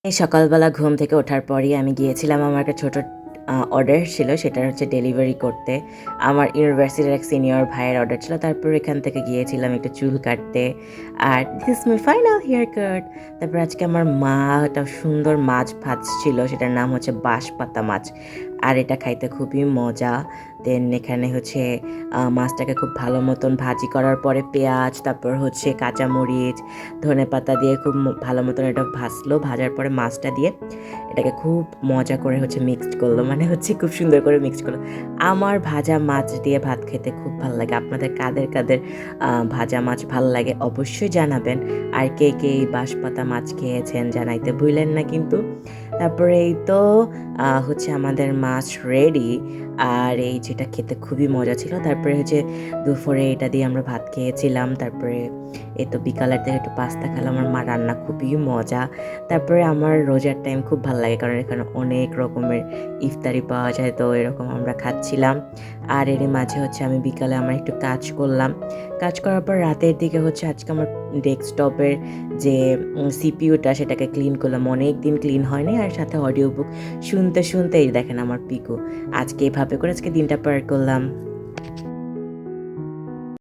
এই সকালবেলা ঘুম থেকে ওঠার পরই আমি গিয়েছিলাম আমার একটা ছোট অর্ডার ছিল সেটার হচ্ছে ডেলিভারি করতে। আমার ইউনিভার্সিটির এক সিনিয়র ভাইয়ের অর্ডার ছিল। তারপর এখান থেকে গিয়েছিলাম একটু চুল কাটতে। আর this is my final haircut. তারপর আজকে আমার মা একটা সুন্দর মাছ ভাজছিল, সেটার নাম হচ্ছে বাঁশপাতা মাছ। আর এটা খাইতে খুবই মজা। দেন এখানে হচ্ছে মাছটাকে খুব ভালো মতন ভাজি করার পরে পেঁয়াজ, তারপর হচ্ছে কাঁচামরিচ, ধনেপাতা দিয়ে খুব ভালো মতন এটা ভাজলো। ভাজার পরে মাছটা দিয়ে এটাকে খুব মজা করে হচ্ছে মিক্সড করলো, মানে হচ্ছে খুব সুন্দর করে মিক্সড করলো। আমার ভাজা মাছ দিয়ে ভাত খেতে খুব ভালো লাগে। আপনাদের কাদের কাদের ভাজা মাছ ভালো লাগে অবশ্যই জানাবেন। আর কে কে এই বাঁশপাতা মাছ খেয়েছেন জানাইতে ভুলেন না কিন্তু। তারপরে এই তো হচ্ছে আমাদের মাছ রেডি। আর এই যেটা খেতে খুবই মজা ছিল। তারপরে হচ্ছে দুপুরে এটা দিয়ে আমরা ভাত খেয়েছিলাম। তারপরে এই তো বিকালের দিকে একটু পাস্তা খেলাম। আমার মা রান্না খুবই মজা। তারপরে আমার রোজার টাইম খুব ভালো লাগে, কারণ এখানে অনেক রকমের ইফতারি পাওয়া যায়, তো এরকম আমরা খাচ্ছিলাম। আর এরই মাঝে হচ্ছে আমি বিকালে আমার একটু কাজ করলাম। কাজ করার পর রাতের দিকে হচ্ছে আজকে আমার ডেস্কটপের যে সিপিইউটা সেটাকে ক্লিন করলাম। অনেক দিন ক্লিন হয়নি। আর সাথে অডিও বুক শুনতে শুনতেই দেখেন আমার পিকু আজকে এভাবে করে আজকে দিনটা পার করলাম।